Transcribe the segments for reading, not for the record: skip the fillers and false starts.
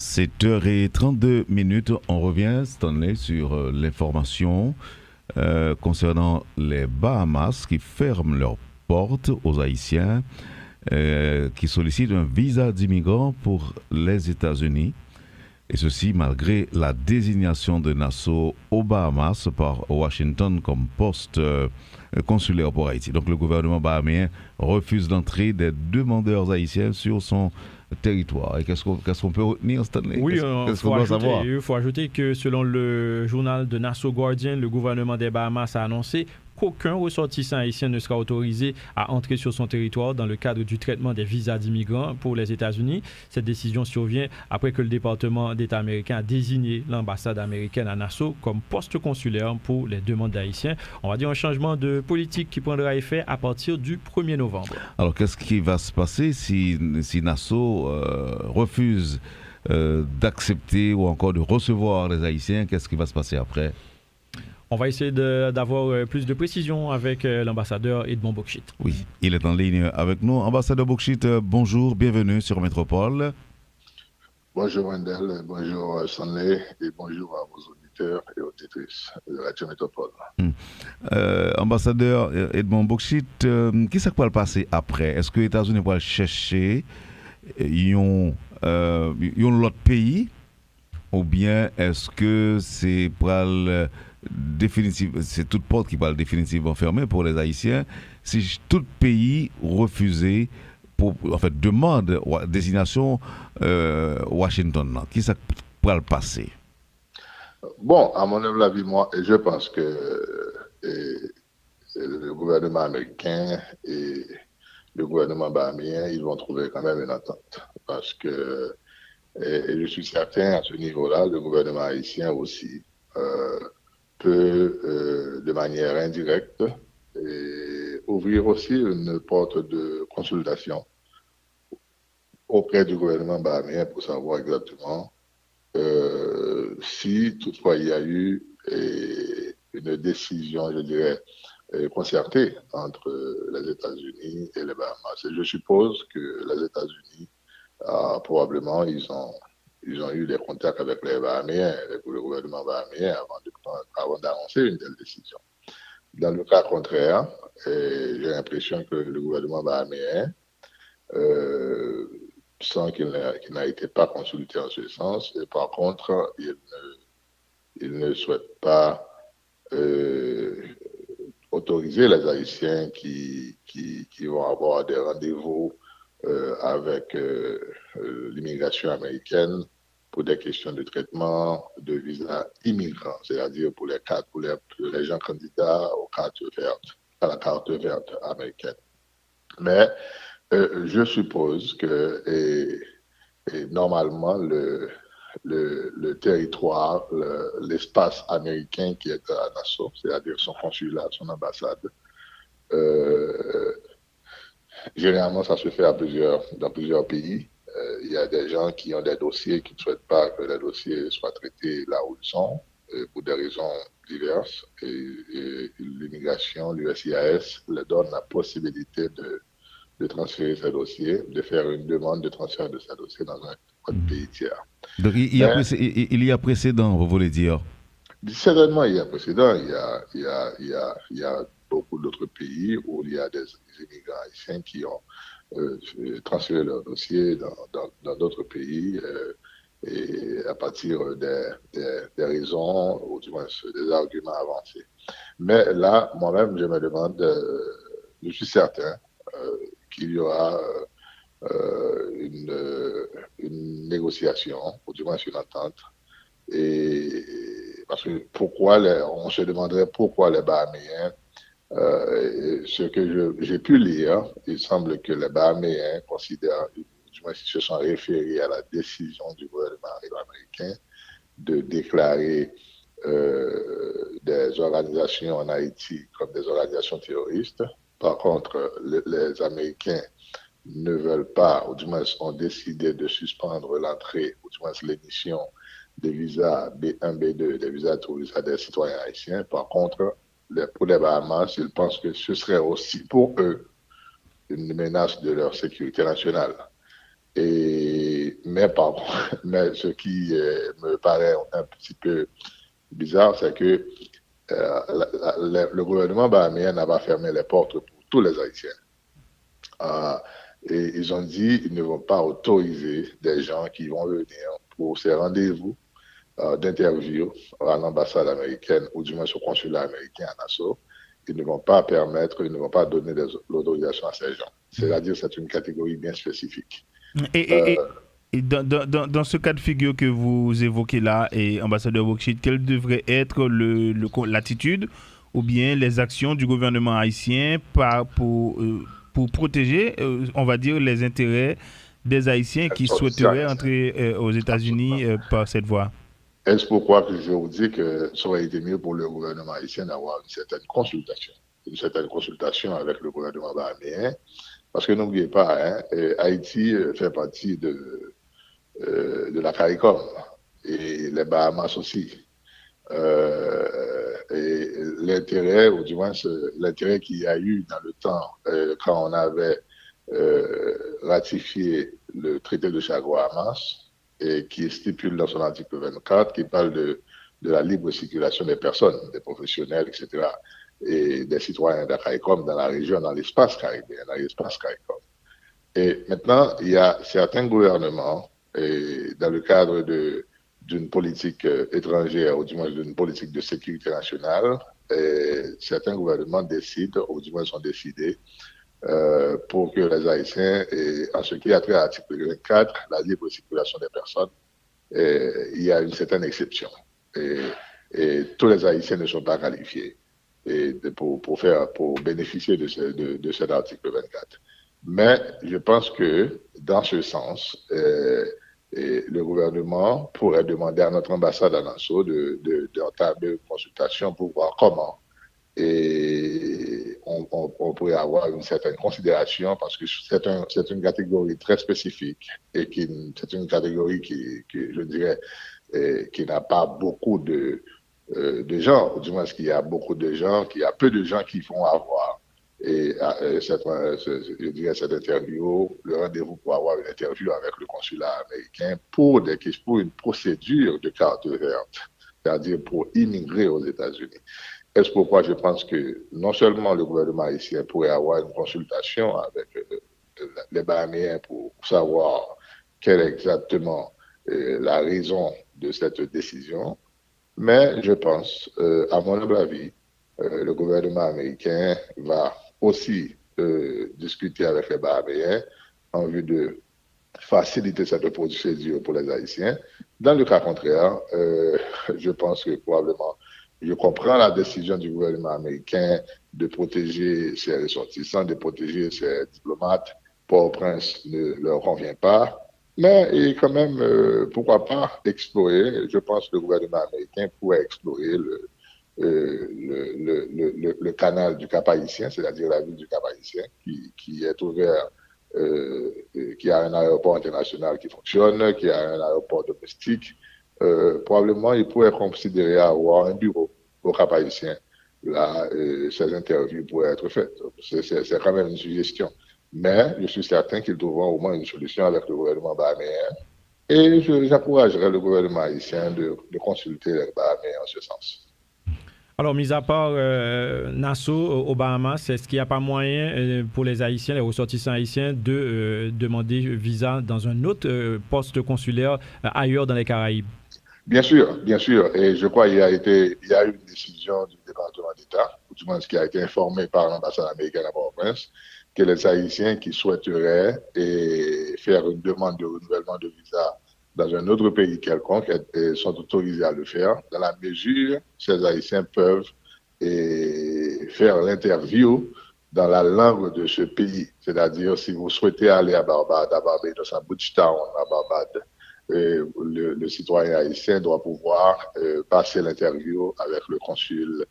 7h32, on revient, Stanley, sur l'information concernant les Bahamas qui ferment leurs portes aux Haïtiens qui sollicitent un visa d'immigrant pour les États-Unis. Et ceci malgré la désignation de Nassau aux Bahamas par Washington comme poste consulaire pour Haïti. Donc le gouvernement bahaméen refuse l'entrée des demandeurs haïtiens sur son territoire. Et qu'est-ce qu'on peut retenir, Stanley? Oui, Qu'est-ce qu'on doit savoir? il faut ajouter que selon le journal de Nassau Guardian, le gouvernement des Bahamas a annoncé qu'aucun ressortissant haïtien ne sera autorisé à entrer sur son territoire dans le cadre du traitement des visas d'immigrants pour les États-Unis. Cette décision survient après que le département d'État américain a désigné l'ambassade américaine à Nassau comme poste consulaire pour les demandes d'Haïtiens. On va dire un changement de politique qui prendra effet à partir du 1er novembre. Alors, qu'est-ce qui va se passer si Nassau refuse d'accepter ou encore de recevoir les Haïtiens? Qu'est-ce qui va se passer après? On va essayer d'avoir plus de précisions avec l'ambassadeur Edmond Boukchit. Oui, il est en ligne avec nous. Ambassadeur Boukchit, bonjour, bienvenue sur Métropole. Bonjour Wendell, bonjour Stanley et bonjour à vos auditeurs et auditrices de Radio Métropole. Ambassadeur Edmond Boukchit, qui ça va le passer après? Est-ce que les États-Unis vont chercher l'autre pays ou bien est-ce que c'est c'est toute porte qui va définitivement fermer pour les Haïtiens si tout pays refusé demande désignation Washington qui ça va le passer? Bon, à mon humble avis, moi, je pense que le gouvernement américain et le gouvernement bahaméen, ils vont trouver quand même une entente parce que et je suis certain à ce niveau-là, le gouvernement haïtien aussi peut, de manière indirecte, ouvrir aussi une porte de consultation auprès du gouvernement bahaméen pour savoir exactement si toutefois il y a eu une décision, je dirais, concertée entre les États-Unis et les Bahamas. Et je suppose que les États-Unis, probablement, ils ont eu des contacts avec les Bahaméens, avec le gouvernement bahaméen avant d'annoncer une telle décision. Dans le cas contraire, j'ai l'impression que le gouvernement bahaméen, sans qu'il n'a été pas consulté en ce sens, et par contre, il ne souhaite pas autoriser les Haïtiens qui vont avoir des rendez-vous avec l'immigration américaine pour des questions de traitement de visa immigrants, c'est-à-dire pour les gens candidats à la carte verte américaine. Mais je suppose que normalement le territoire, l'espace américain qui est à Nassau, c'est-à-dire son consulat, son ambassade, généralement, ça se fait dans plusieurs pays. Il y a des gens qui ont des dossiers qui ne souhaitent pas que les dossiers soient traités là où ils sont, pour des raisons diverses. Et l'immigration, l'USCIS, leur donne la possibilité de transférer ces dossiers, de faire une demande de transfert de ces dossiers dans un pays tiers. Donc, il y a précédent, vous voulez dire? Certainement, il y a précédent. Il y a beaucoup d'autres pays où il y a des immigrants haïtiens qui ont transféré leurs dossiers dans d'autres pays et à partir des raisons, ou du moins des arguments avancés. Mais là, moi-même, je me demande, je suis certain qu'il y aura une négociation, ou du moins une entente. Et parce que on se demanderait pourquoi les Bahaméens, ce que j'ai pu lire, il semble que les Bahaméens considèrent, du moins ils se sont référés à la décision du gouvernement américain de déclarer des organisations en Haïti comme des organisations terroristes. Par contre, les Américains ne veulent pas, ou du moins ont décidé de suspendre l'entrée, ou du moins l'émission des visas B1, B2, des visas touristes à des citoyens haïtiens. Par contre, pour les Bahamas, ils pensent que ce serait aussi pour eux une menace de leur sécurité nationale. Et mais ce qui me paraît un petit peu bizarre, c'est que le gouvernement bahaméen n'a pas fermé les portes pour tous les Haïtiens. Euh, et ils ont dit qu'ils ne vont pas autoriser des gens qui vont venir pour ces rendez-vous d'interview à l'ambassade américaine ou du moins au consulat américain à Nassau. Ils ne vont pas donner l'autorisation à ces gens. C'est-à-dire que c'est une catégorie bien spécifique. Et dans ce cas de figure que vous évoquez là, et ambassadeur Wokshit, quelle devrait être l'attitude ou bien les actions du gouvernement haïtien pour protéger, on va dire, les intérêts des Haïtiens qui souhaiteraient entrer aux États-Unis par cette voie? Est-ce pourquoi que je vous dis que ça aurait été mieux pour le gouvernement haïtien d'avoir une certaine consultation avec le gouvernement bahaméen, parce que n'oubliez pas, Haïti fait partie de la CARICOM et les Bahamas aussi. Et l'intérêt, ou du moins l'intérêt qu'il y a eu dans le temps, quand on avait ratifié le traité de Chaguamas, et qui stipule dans son article 24, qui parle de la libre circulation des personnes, des professionnels, etc., et des citoyens de la CARICOM dans la région, dans l'espace caribéen, dans l'espace CARICOM. Et maintenant, il y a certains gouvernements, et dans le cadre d'une politique étrangère, ou du moins d'une politique de sécurité nationale, certains gouvernements décident, ou du moins sont décidés, pour que les Haïtiens, et en ce qui a trait à l'article 24, la libre circulation des personnes, il y a une certaine exception. Et tous les Haïtiens ne sont pas qualifiés pour bénéficier de cet article 24. Mais je pense que dans ce sens, le gouvernement pourrait demander à notre ambassade à Nassau d'entamer une consultation pour voir comment et on pourrait avoir une certaine considération parce que c'est une catégorie très spécifique et c'est une catégorie qui je dirais, qui n'a pas beaucoup de gens, ou du moins qu'il y a peu de gens qui vont avoir je dirais cette interview, le rendez-vous pour avoir une interview avec le consulat américain pour une procédure de carte verte, c'est-à-dire pour immigrer aux États-Unis. C'est pourquoi je pense que non seulement le gouvernement haïtien pourrait avoir une consultation avec les Bahaméens pour savoir quelle est exactement la raison de cette décision, mais je pense, à mon humble avis, le gouvernement américain va aussi discuter avec les Bahaméens en vue de faciliter cette procédure pour les Haïtiens. Dans le cas contraire, je pense que probablement je comprends la décision du gouvernement américain de protéger ses ressortissants, de protéger ses diplomates. Port-au-Prince ne leur convient pas. Mais quand même, pourquoi pas explorer, je pense que le gouvernement américain pourrait explorer le canal du Cap-Haïtien, c'est-à-dire la ville du Cap-Haïtien, qui est ouvert, qui a un aéroport international qui fonctionne, qui a un aéroport domestique. Probablement, il pourrait considérer avoir un bureau au Cap-Haïtien. Là, ces interviews pourraient être faites. C'est quand même une suggestion. Mais je suis certain qu'ils trouveront au moins une solution avec le gouvernement bahaméen. Et j'encouragerai le gouvernement haïtien de consulter les Bahaméens en ce sens. Alors, mis à part Nassau, aux Bahamas, est-ce qu'il n'y a pas moyen pour les Haïtiens, les ressortissants haïtiens, de demander visa dans un autre poste consulaire ailleurs dans les Caraïbes? Bien sûr. Et je crois qu'il y a eu une décision du département d'État, ou du moins ce qui a été informé par l'ambassade américaine à Port-au-Prince, que les Haïtiens qui souhaiteraient faire une demande de renouvellement de visa dans un autre pays quelconque sont autorisés à le faire, dans la mesure où ces Haïtiens peuvent faire l'interview dans la langue de ce pays. C'est-à-dire, si vous souhaitez aller à Barbade, à Barbados, à Bridgetown, à Barbade, le citoyen haïtien doit pouvoir passer l'interview avec le consul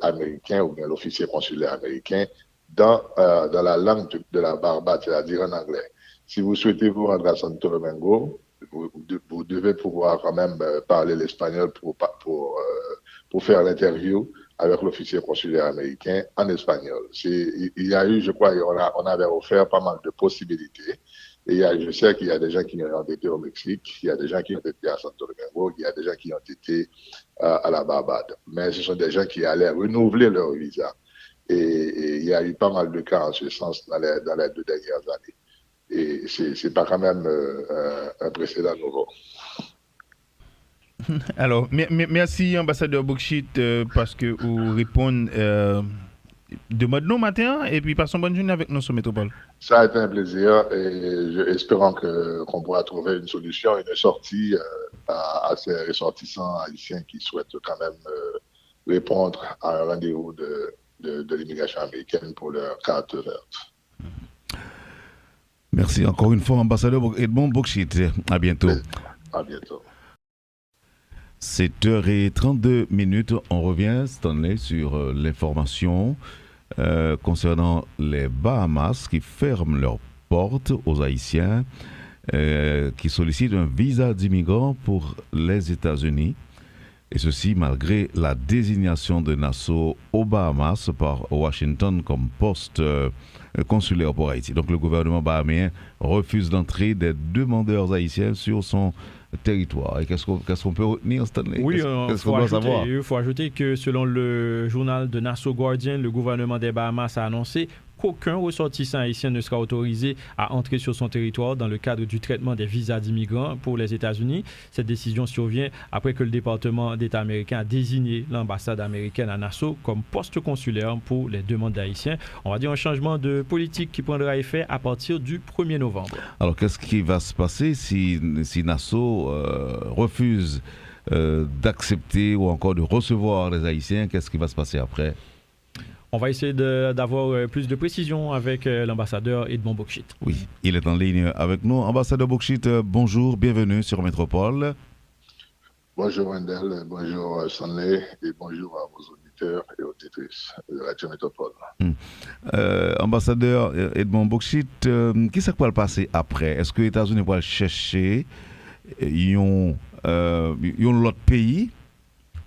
américain ou bien l'officier consulaire américain dans la langue de la Barbade, c'est-à-dire en anglais. Si vous souhaitez vous rendre à Santo Domingo, vous devez pouvoir quand même parler l'espagnol pour faire l'interview avec l'officier consulaire américain en espagnol. Il y a eu, je crois, on avait offert pas mal de possibilités Et je sais qu'il y a des gens qui ont été au Mexique, il y a des gens qui ont été à Santo Domingo, il y a des gens qui ont été à la Barbade. Mais ce sont des gens qui allaient renouveler leur visa. Et il y a eu pas mal de cas en ce sens dans les 2 dernières années. Et c'est pas quand même un précédent nouveau. Alors, merci, ambassadeur Boukchit, parce que vous répondez de mode non matin et puis passons bonne journée avec nous sur Métropole. Ça a été un plaisir et espérons qu'on pourra trouver une solution, une sortie à ces ressortissants haïtiens qui souhaitent quand même répondre à un rendez-vous de l'immigration américaine pour leur carte verte. Merci encore une fois, ambassadeur Edmond Boukchit. À bientôt. À bientôt. 7h32, on revient, Stanley, sur l'information concernant les Bahamas qui ferment leurs portes aux Haïtiens qui sollicitent un visa d'immigrant pour les États-Unis. Et ceci malgré la désignation de Nassau aux Bahamas par Washington comme poste consulaire pour Haïti. Donc le gouvernement bahaméen refuse l'entrée des demandeurs haïtiens sur son territoire. Et qu'est-ce qu'on peut retenir, Stanley? Oui, qu'est-ce qu'on doit savoir? Il faut ajouter que selon le journal de Nassau Guardian, le gouvernement des Bahamas a annoncé qu'aucun ressortissant haïtien ne sera autorisé à entrer sur son territoire dans le cadre du traitement des visas d'immigrants pour les États-Unis. Cette décision survient après que le département d'État américain a désigné l'ambassade américaine à Nassau comme poste consulaire pour les demandes d'Haïtiens. On va dire un changement de politique qui prendra effet à partir du 1er novembre. Alors, qu'est-ce qui va se passer si Nassau refuse d'accepter ou encore de recevoir les Haïtiens? Qu'est-ce qui va se passer après? On va essayer d'avoir plus de précisions avec l'ambassadeur Edmond Boukchit. Oui, il est en ligne avec nous. Ambassadeur Boukchit, bonjour, bienvenue sur Métropole. Bonjour Wendell, bonjour Stanley et bonjour à vos auditeurs et auditrices de Radio Métropole. Ambassadeur Edmond Boukchit, qui ça va le passer après? Est-ce que les États-Unis vont chercher l'autre pays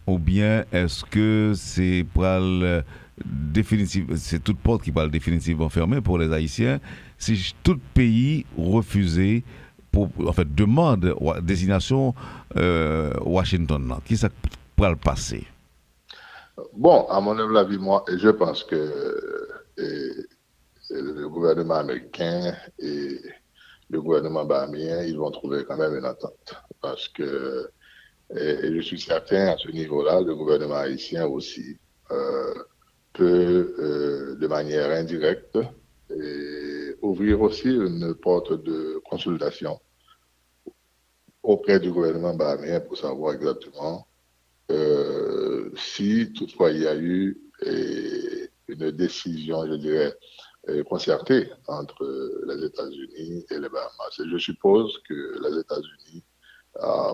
ou bien est-ce que c'est pour c'est toute porte qui va définitivement fermer pour les Haïtiens si tout pays refusé demande désignation Washington, qui ça pourra le passer? Bon, à mon humble avis, moi, je pense que le gouvernement américain et le gouvernement bahaméen, ils vont trouver quand même une entente. Parce que, et je suis certain, à ce niveau-là, le gouvernement haïtien aussi peut, de manière indirecte, ouvrir aussi une porte de consultation auprès du gouvernement bahaméen pour savoir exactement si toutefois il y a eu une décision, je dirais, concertée entre les États-Unis et les Bahamas. Et je suppose que les États-Unis,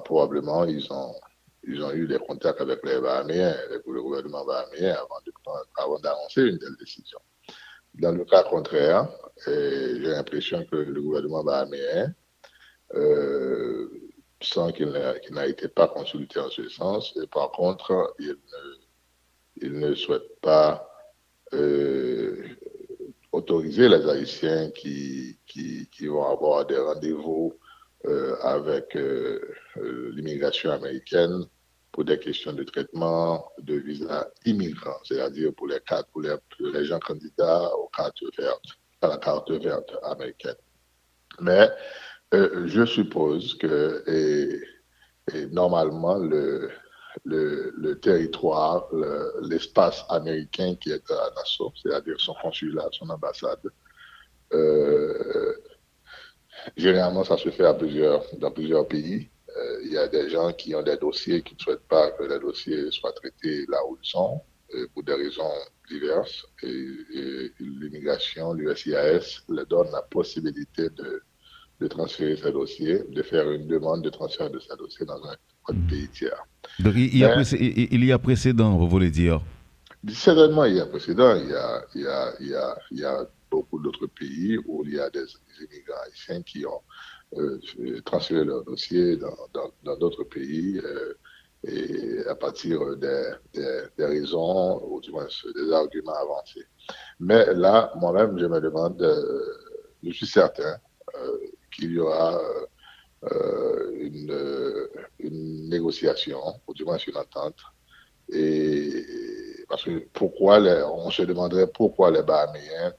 probablement, ils ont eu des contacts avec les Bahaméens, avec le gouvernement bahaméen avant d'annoncer une telle décision. Dans le cas contraire, j'ai l'impression que le gouvernement bahaméen, sans qu'il n'a été pas consulté en ce sens, et par contre, il ne souhaite pas autoriser les Haïtiens qui vont avoir des rendez-vous avec l'immigration américaine pour des questions de traitement de visa immigrants, c'est-à-dire pour les gens candidats aux cartes vertes, à la carte verte américaine. Mais je suppose que normalement le territoire, l'espace américain qui est à Nassau, c'est-à-dire son consulat, son ambassade, généralement ça se fait dans plusieurs pays. Il y a des gens qui ont des dossiers qui ne souhaitent pas que les dossiers soient traités là où ils sont, pour des raisons diverses. Et l'immigration, l'USCIS leur donne la possibilité de transférer ces dossiers, de faire une demande de transfert de ces dossiers dans un pays tiers. Donc il y a précédent, vous voulez dire? Certainement, il y a précédent. Il y a beaucoup d'autres pays où il y a des immigrants haïtiens qui ont transféré leurs dossiers dans d'autres pays et à partir des raisons, ou du moins des arguments avancés. Mais là, moi-même, je me demande, je suis certain qu'il y aura une négociation, ou du moins une entente. Et parce que on se demanderait pourquoi les Bahaméens,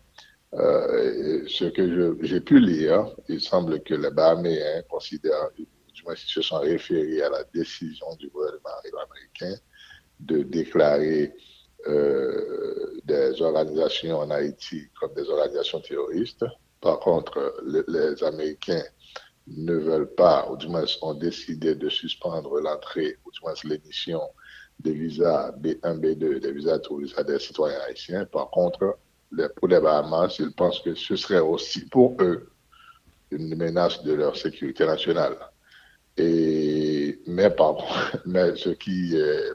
ce que j'ai pu lire, il semble que les Bahaméens considèrent, du moins ils se sont référés à la décision du gouvernement américain de déclarer des organisations en Haïti comme des organisations terroristes. Par contre, les Américains ne veulent pas, ou du moins ont décidé de suspendre l'entrée, ou du moins l'émission des visas B1, B2, des visas touristes à des citoyens haïtiens. Par contre, pour les Bahamas, ils pensent que ce serait aussi pour eux une menace de leur sécurité nationale. Mais ce qui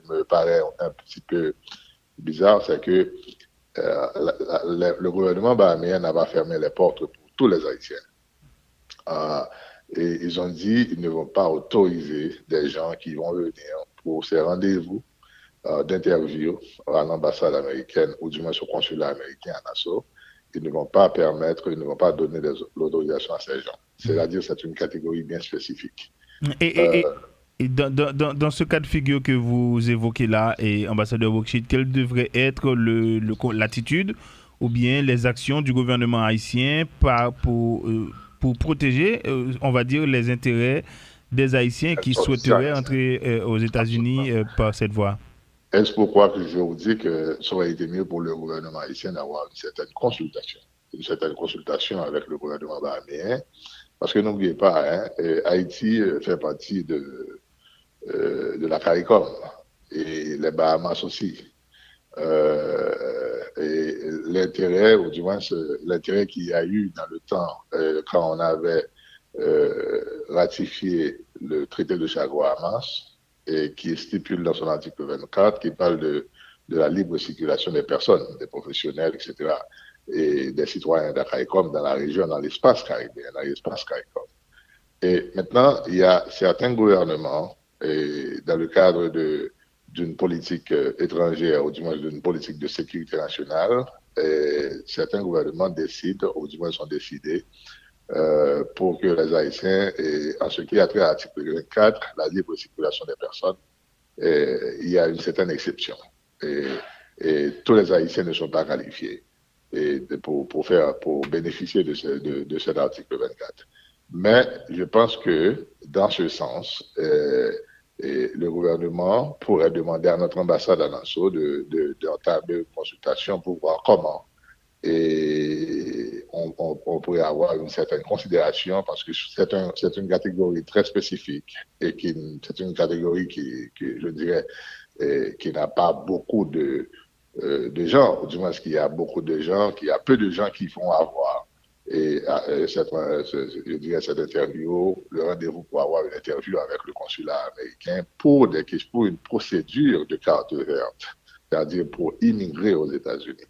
me paraît un petit peu bizarre, c'est que le gouvernement bahaméen n'a pas fermé les portes pour tous les Haïtiens. Et ils ont dit qu'ils ne vont pas autoriser des gens qui vont venir pour ces rendez-vous d'interview à l'ambassade américaine ou du moins au consulat américain à Nassau. Ils ne vont pas donner l'autorisation à ces gens. C'est-à-dire c'est une catégorie bien spécifique. Et dans ce cas de figure que vous évoquez là, ambassadeur Boukchit, quelle devrait être l'attitude ou bien les actions du gouvernement haïtien pour protéger, on va dire, les intérêts des Haïtiens qui souhaiteraient entrer aux États-Unis par cette voie? Est-ce pourquoi que je vous dis que ça aurait été mieux pour le gouvernement haïtien d'avoir une certaine consultation avec le gouvernement bahaméen, parce que n'oubliez pas, Haïti fait partie de la CARICOM et les Bahamas aussi. Et l'intérêt, ou du moins l'intérêt qu'il y a eu dans le temps, quand on avait ratifié le traité de Chaguamas, et qui stipule dans son article 24, qui parle de la libre circulation des personnes, des professionnels, etc., et des citoyens de la CARICOM dans la région, dans l'espace caribéen, dans l'espace CARICOM. Et maintenant, il y a certains gouvernements, dans le cadre d'une politique étrangère, ou du moins d'une politique de sécurité nationale, certains gouvernements décident, ou du moins sont décidés, pour que les Haïtiens, en ce qui a trait à l'article 24, la libre circulation des personnes, il y a une certaine exception. Et tous les Haïtiens ne sont pas qualifiés pour bénéficier de cet article 24. Mais je pense que, dans ce sens, le gouvernement pourrait demander à notre ambassade à Nassau d'entamer une consultation pour voir comment on pourrait avoir une certaine considération, parce que c'est une catégorie très spécifique et c'est une catégorie qui je dirais, qui n'a pas beaucoup de gens, ou du moins qu'il y a peu de gens qui vont avoir je dirais cette interview, le rendez-vous pour avoir une interview avec le consulat américain pour une procédure de carte verte, c'est-à-dire pour immigrer aux États-Unis.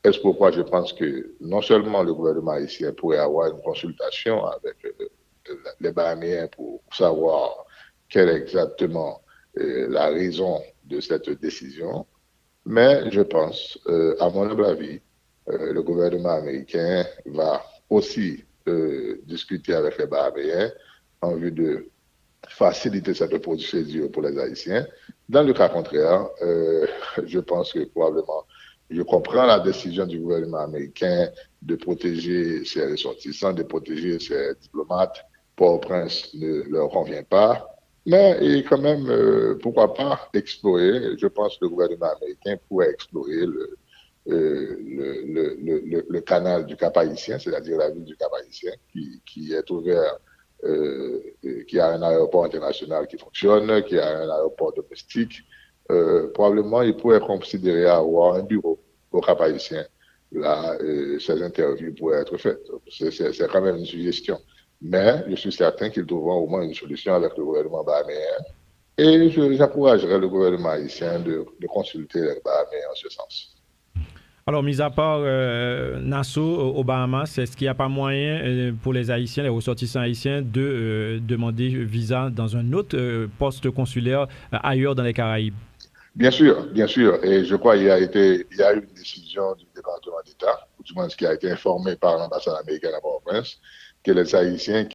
C'est pourquoi je pense que non seulement le gouvernement haïtien pourrait avoir une consultation avec les Bahaméens pour savoir quelle est exactement la raison de cette décision, mais je pense, à mon humble avis, le gouvernement américain va aussi discuter avec les Bahaméens en vue de faciliter cette procédure pour les Haïtiens. Dans le cas contraire, je pense que probablement, je comprends la décision du gouvernement américain de protéger ses ressortissants, de protéger ses diplomates. Port-au-Prince ne leur convient pas. Mais quand même, pourquoi pas explorer, je pense que le gouvernement américain pourrait explorer le canal du Cap-Haïtien, c'est-à-dire la ville du Cap-Haïtien, qui est ouvert, qui a un aéroport international qui fonctionne, qui a un aéroport domestique. Probablement, il pourrait considérer avoir un bureau au Cap-Haïtien. Là, ces interviews pourraient être faites. C'est quand même une suggestion. Mais je suis certain qu'ils trouveront au moins une solution avec le gouvernement bahaméen. Et j'encouragerai le gouvernement haïtien de consulter les Bahaméens en ce sens. Alors, mis à part Nassau aux Bahamas, est-ce qu'il n'y a pas moyen pour les Haïtiens, les ressortissants haïtiens, de demander visa dans un autre poste consulaire ailleurs dans les Caraïbes? Bien sûr. Et je crois qu'il y a eu une décision du département d'État, ou du moins ce qui a été informé par l'ambassade américaine à Port-au-Prince, que les Haïtiens